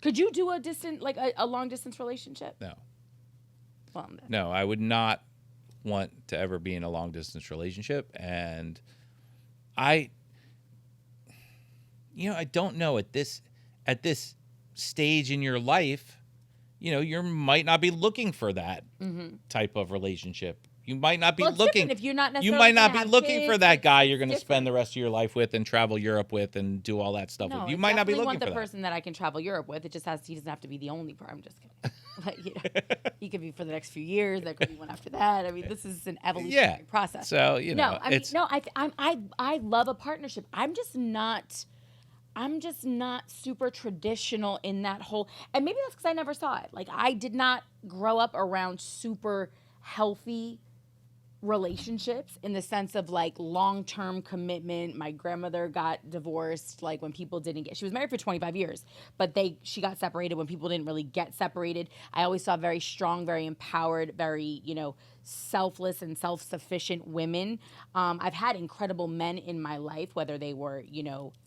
Could you do a long distance relationship? No. Well, no, I would not want to ever be in a long distance relationship, and I don't know at this stage in your life, you might not be looking for that type of relationship. You might not be Well, it's looking. different if you're not You necessarily might not gonna be have looking for kids, that guy it's you're going to spend different. the rest of your life with and travel Europe with and do all that stuff No, with. You I might not be definitely looking want for the that. person that I can travel Europe with. It just he doesn't have to be the only person. I'm just kidding. He could be for the next few years. There could be one after that. I mean, this is an evolutionary process. So No, I mean, I love a partnership. I'm just not super traditional in that whole, and maybe that's because I never saw it. Like, I did not grow up around super healthy relationships in the sense of like long-term commitment. My grandmother got divorced like when people didn't get, she was married for 25 years, but she got separated when people didn't really get separated. I always saw very strong, very empowered, very, selfless and self-sufficient women. I've had incredible men in my life, whether they were,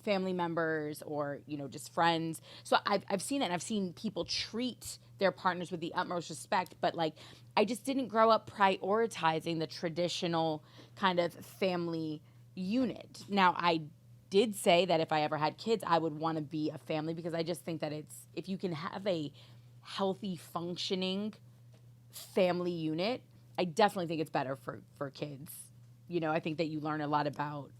family members or, just friends. So I've seen that, and I've seen people treat their partners with the utmost respect, but like, I just didn't grow up prioritizing the traditional kind of family unit. Now, I did say that if I ever had kids, I would want to be a family, because I just think that if you can have a healthy, functioning family unit, I definitely think it's better for kids. I think that you learn a lot about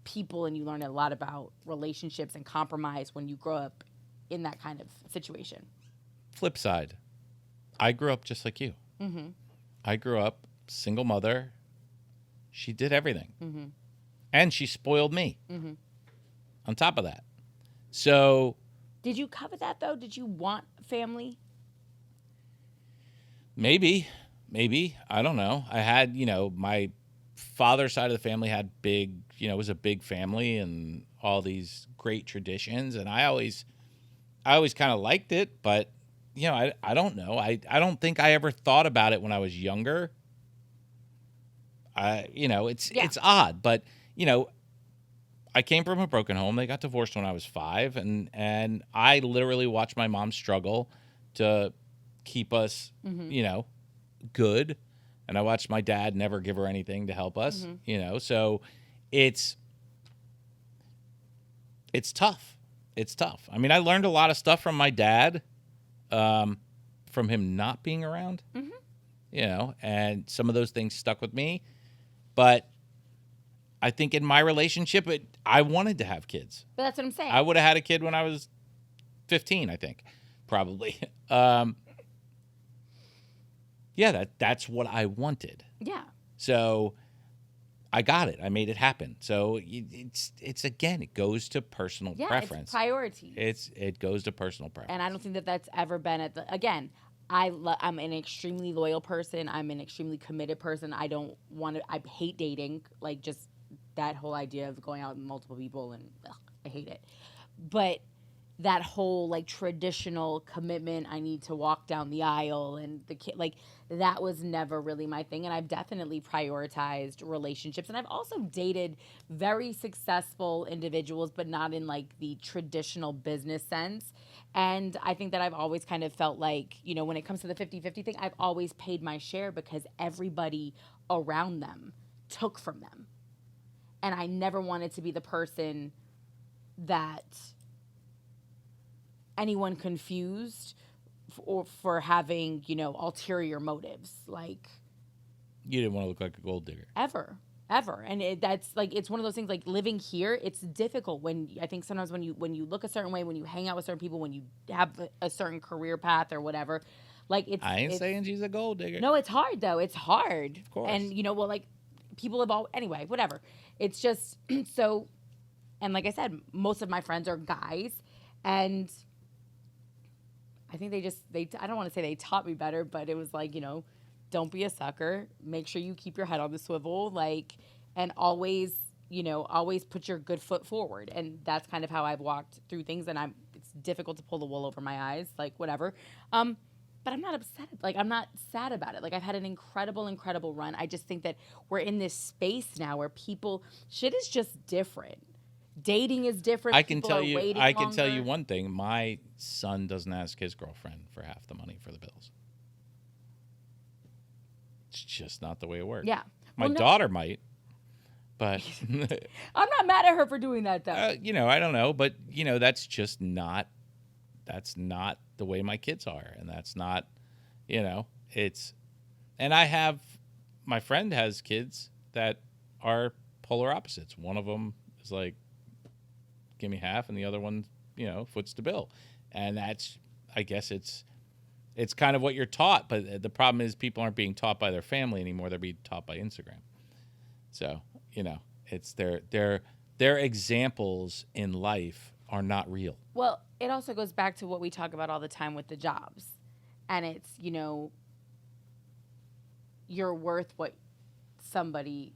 people and you learn a lot about relationships and compromise when you grow up in that kind of situation. Flip side, I grew up just like you. Mm-hmm. I grew up single mother. She did everything. Mm-hmm. And she spoiled me. Mm-hmm. On top of that. So. Did you covet that, though? Did you want family? Maybe. I don't know. I had, my father's side of the family had was a big family and all these great traditions. And I always kind of liked it, but I don't know. I don't think I ever thought about it when I was younger. It's odd, but I came from a broken home. They got divorced when I was 5, and I literally watched my mom struggle to keep us, good. And I watched my dad never give her anything to help us, so it's tough. It's tough. I mean, I learned a lot of stuff from my dad. From him not being around, and some of those things stuck with me. But I think in my relationship, I wanted to have kids. But that's what I'm saying. I would have had a kid when I was 15, I think, probably. That's what I wanted. Yeah. So I got it. I made it happen. So it's again, it goes to personal preference. It's priorities. It goes to personal preference. And I don't think that that's ever been again, I'm an extremely loyal person. I'm an extremely committed person. I hate dating, like just that whole idea of going out with multiple people, and I hate it. But that whole like traditional commitment, I need to walk down the aisle and the kid, like that was never really my thing. And I've definitely prioritized relationships, and I've also dated very successful individuals, but not in like the traditional business sense. And I think that I've always kind of felt like, when it comes to the 50-50 thing, I've always paid my share because everybody around them took from them. And I never wanted to be the person that anyone confused for having, ulterior motives. Like, you didn't want to look like a gold digger. Ever. And that's like, it's one of those things, like living here, it's difficult I think sometimes when you look a certain way, when you hang out with certain people, when you have a certain career path or whatever, like I ain't saying she's a gold digger. No, it's hard though. It's hard. Of course. And like people have anyway, whatever. It's just so, and like I said, most of my friends are guys, and I think I don't want to say they taught me better, but it was like, don't be a sucker. Make sure you keep your head on the swivel, and always put your good foot forward. And that's kind of how I've walked through things. And it's difficult to pull the wool over my eyes, like whatever. But I'm not upset. Like, I'm not sad about it. Like, I've had an incredible, incredible run. I just think that we're in this space now where shit is just different. Dating is different. I can tell you one thing. My son doesn't ask his girlfriend for half the money for the bills. It's just not the way it works. Yeah. My daughter might, but I'm not mad at her for doing that, though. I don't know, but that's just not the way my kids are, and that's not, it's, and my friend has kids that are polar opposites. One of them is like, give me half, and the other one, foots the bill. And that's, I guess it's kind of what you're taught, but the problem is people aren't being taught by their family anymore. They're being taught by Instagram. So, it's their examples in life are not real. Well, it also goes back to what we talk about all the time with the jobs. And it's, you're worth what somebody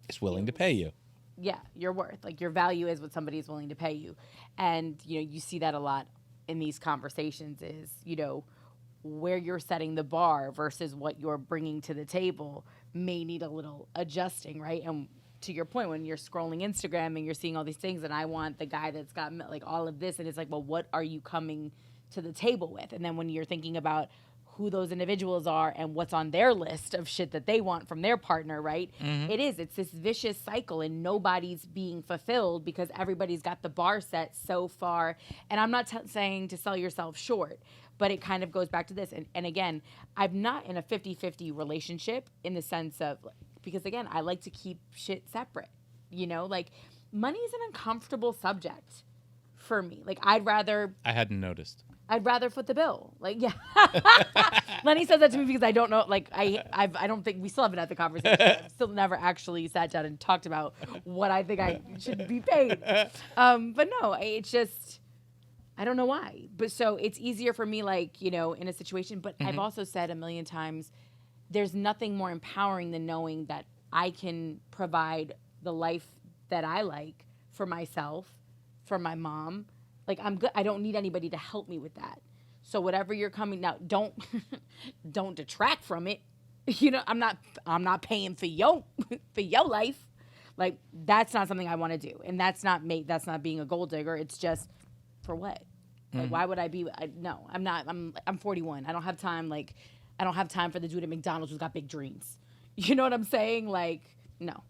is willing to pay you. Yeah, you're worth. Like, your value is what somebody is willing to pay you. And, you see that a lot in these conversations is, where you're setting the bar versus what you're bringing to the table may need a little adjusting, right? And to your point, when you're scrolling Instagram and you're seeing all these things, and I want the guy that's got like all of this, and it's like, well, what are you coming to the table with? And then when you're thinking about who those individuals are and what's on their list of shit that they want from their partner, right? Mm-hmm. It's this vicious cycle, and nobody's being fulfilled because everybody's got the bar set so far. And I'm not saying to sell yourself short, but it kind of goes back to this. And again, I'm not in a 50-50 relationship in the sense of, because again, I like to keep shit separate, like money is an uncomfortable subject for me. Like, I hadn't noticed. I'd rather foot the bill. Like, yeah. Lenny says that to me because I don't know. Like, I don't think we still haven't had the conversation. I've still never actually sat down and talked about what I think I should be paid. But no, it's just, I don't know why. But so it's easier for me, like, in a situation. But I've also said a million times, there's nothing more empowering than knowing that I can provide the life that I like for myself, for my mom. Like, I'm good. I don't need anybody to help me with that. So whatever you're coming now, don't detract from it. I'm not paying for your life. Like, that's not something I want to do. And that's not being a gold digger. It's just, for what? Like, why would I be? No, I'm not. I'm 41. I don't have time. Like, I don't have time for the dude at McDonald's who's got big dreams. You know what I'm saying? Like, no.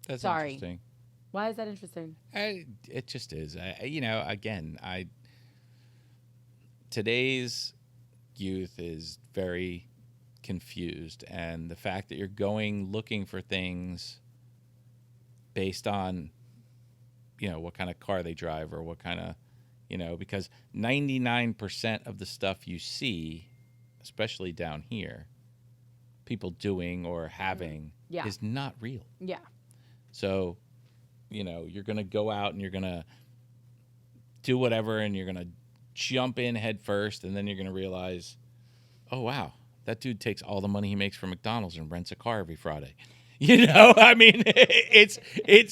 That's interesting. Why is that interesting? It just is. Today's youth is very confused, and the fact that you're going looking for things based on, what kind of car they drive or what kind of, because 99% of the stuff you see, especially down here, people doing or having is not real. Yeah. So, you're going to go out and you're going to do whatever, and you're going to jump in head first, and then you're going to realize, oh, wow, that dude takes all the money he makes from McDonald's and rents a car every Friday. I mean, it's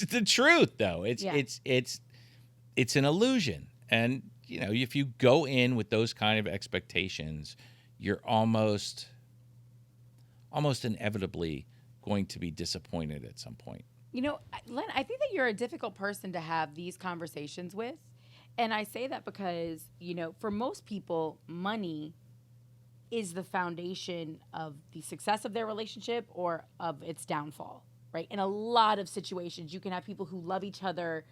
the truth, though. It's an illusion. And, if you go in with those kind of expectations, you're almost inevitably going to be disappointed at some point. Len, I think that you're a difficult person to have these conversations with. And I say that because, for most people, money is the foundation of the success of their relationship or of its downfall, right? In a lot of situations, you can have people who love each other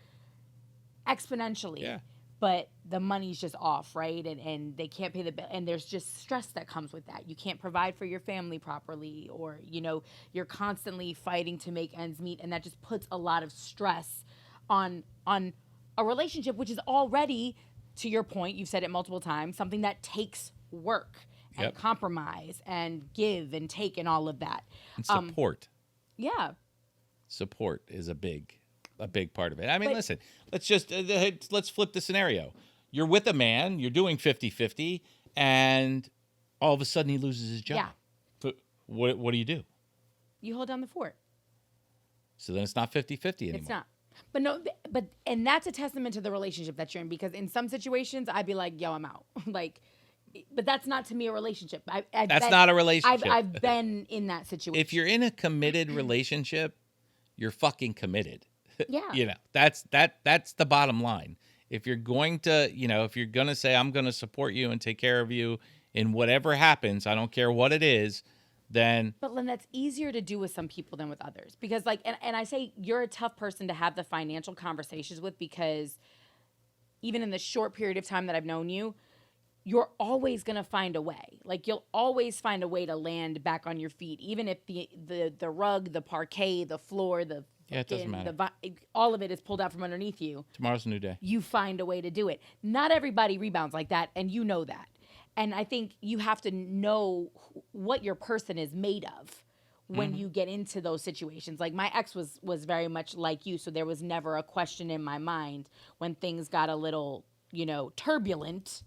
exponentially, but the money's just off, right? And they can't pay the bill. And there's just stress that comes with that. You can't provide for your family properly, or, you're constantly fighting to make ends meet. And that just puts a lot of stress on a relationship, which is already, to your point, you've said it multiple times, something that takes work and compromise and give and take and all of that. And support. Support is a big part of it. I mean, listen, let's flip the scenario. You're with a man, you're doing 50-50, and all of a sudden he loses his job. Yeah. But what do? You hold down the fort. So then it's not 50-50 anymore. It's not. And that's a testament to the relationship that you're in, because in some situations I'd be like, yo, I'm out. But that's not, to me, a relationship. That's not a relationship. I've been in that situation. If you're in a committed relationship, you're fucking committed. Yeah. That's the bottom line. If you're going to, if you're going to say, I'm going to support you and take care of you in whatever happens, I don't care what it is, then. But Len, that's easier to do with some people than with others. Because and I say you're a tough person to have the financial conversations with, because even in the short period of time that I've known you, you're always going to find a way. Like, you'll always find a way to land back on your feet, even if the rug, the parquet, the floor, it doesn't matter. All of it is pulled out from underneath you. Tomorrow's a new day. You find a way to do it. Not everybody rebounds like that, and you know that. And I think you have to know what your person is made of when you get into those situations. Like, my ex was very much like you, so there was never a question in my mind when things got a little, turbulent.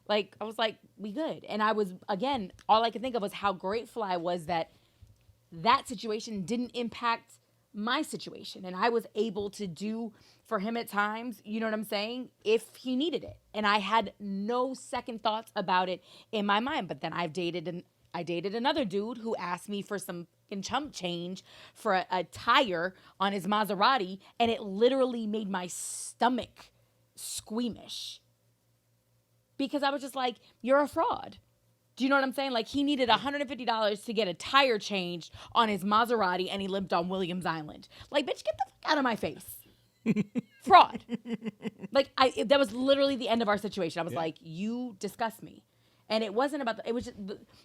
Like, I was like, we good. And I was, again, all I could think of was how grateful I was that situation didn't impact my situation. And I was able to do for him at times, you know what I'm saying, if he needed it. And I had no second thoughts about it in my mind. But then I dated another dude who asked me for some chump change for a tire on his Maserati. And it literally made my stomach squeamish. Because I was just like, you're a fraud. Do you know what I'm saying? Like, he needed $150 to get a tire changed on his Maserati, and he lived on Williams Island. Like, bitch, get the fuck out of my face. Fraud. Like, that was literally the end of our situation. I was like, you disgust me. And it wasn't about, it was just,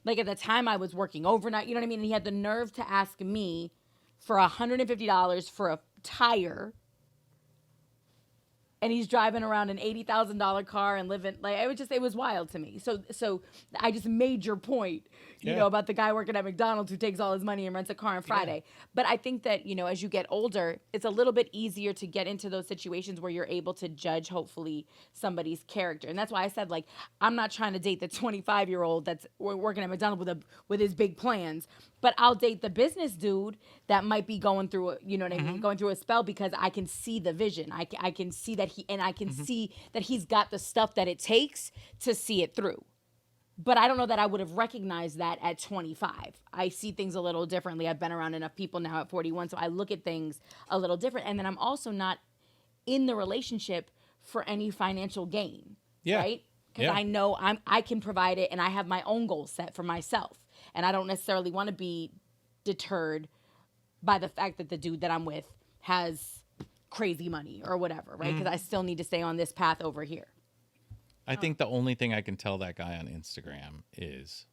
like, at the time I was working overnight, you know what I mean? And he had the nerve to ask me for $150 for a tire. And he's driving around an $80,000 car and living, like, it was wild to me. So I just made your point, you know, about the guy working at McDonald's who takes all his money and rents a car on Friday. Yeah. But I think that, as you get older, it's a little bit easier to get into those situations where you're able to judge, hopefully, somebody's character. And that's why I said, like, I'm not trying to date the 25-year-old that's working at McDonald's with his big plans. But I'll date the business dude that might be going through, you know what I mean, going through a spell, because I can see the vision. I can see that I can see that he's got the stuff that it takes to see it through. But I don't know that I would have recognized that at 25. I see things a little differently. I've been around enough people now at 41, so I look at things a little different. And then I'm also not in the relationship for any financial gain, right? Because I know I can provide it, and I have my own goals set for myself. And I don't necessarily want to be deterred by the fact that the dude that I'm with has crazy money or whatever, right? Because I still need to stay on this path over here. I think the only thing I can tell that guy on Instagram is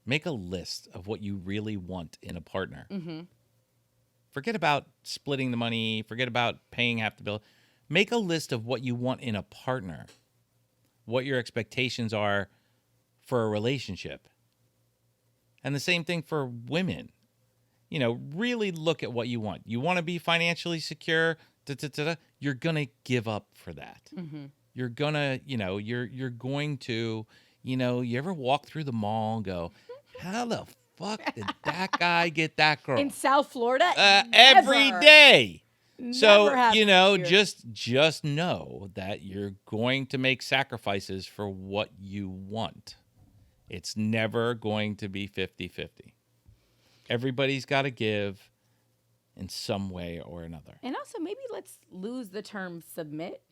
make a list of what you really want in a partner. Forget about splitting the money. Forget about paying half the bill. Make a list of what you want in a partner, what your expectations are for a relationship. And the same thing for women. Really look at what you want. You want to be financially secure, you're going to give up for that. You're going to, you're going to, you ever walk through the mall and go, how the fuck did that guy get that girl? In South Florida? Every day. So, Never just know that you're going to make sacrifices for what you want. It's never going to be 50-50. Everybody's got to give in some way or another. And also, maybe let's lose the term submit.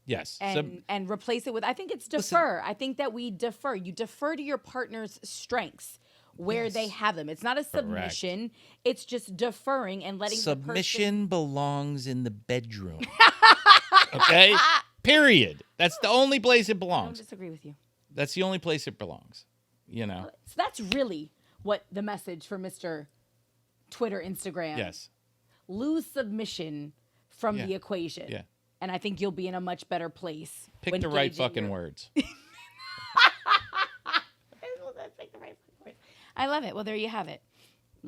Yes. And replace it with, I think it's defer. Listen, I think that we defer. You defer to your partner's strengths where they have them. It's not a submission. Correct. It's just deferring and letting submission belongs in the bedroom. Okay? Period. That's the only place it belongs. I don't disagree with you. That's the only place it belongs. So that's really what the message for Mr. Twitter, Instagram. Yes. Lose submission from the equation. Yeah. And I think you'll be in a much better place. Pick the right fucking words. I love it. Well, there you have it.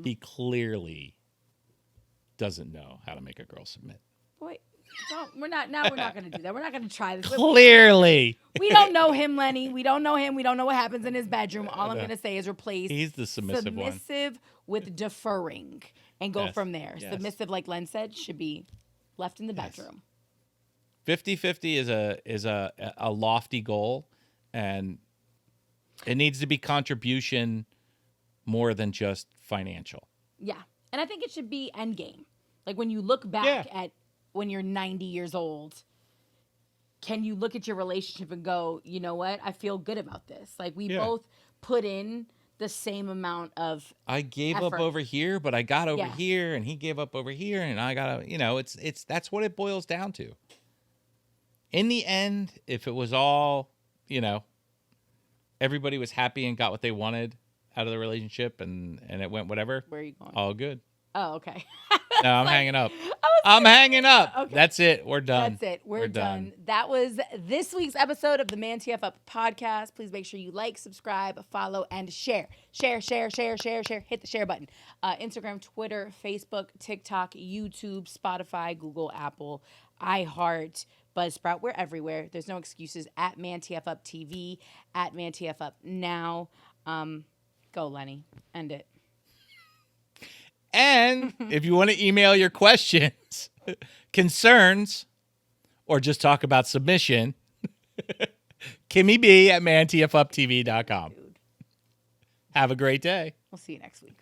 He clearly doesn't know how to make a girl submit. Boy, we're not going to do that. We're not going to try this. Clearly. We don't know him, Lenny. We don't know him. We don't know what happens in his bedroom. All I'm going to say is replace He's the submissive one. With deferring and go from there. Yes. Submissive, like Len said, should be left in the bedroom. 50-50 is a lofty goal, and it needs to be contribution more than just financial. Yeah. And I think it should be end game. Like, when you look back at when you're 90 years old, can you look at your relationship and go, you know what? I feel good about this. Like, we both put in the same amount of I gave effort. up over here, but I got over here, and he gave up over here, and I got to, it's that's what it boils down to. in the end, if it was all, everybody was happy and got what they wanted out of the relationship and it went whatever, Where are you going? all good. Oh, okay. No, I'm hanging up. I'm hanging up. Okay. That's it. We're done. That's it. We're done. That was this week's episode of the ManTFup podcast. Please make sure you like, subscribe, follow, and share. Share. Hit the share button. Instagram, Twitter, Facebook, TikTok, YouTube, Spotify, Google, Apple, iHeart, Buzzsprout. We're everywhere. There's no excuses. At ManTFupTV, at ManTFup now. Go, Lenny. End it. And if you want to email your questions, concerns, or just talk about submission, Kimmy B at ManTFupTV.com. Have a great day. We'll see you next week.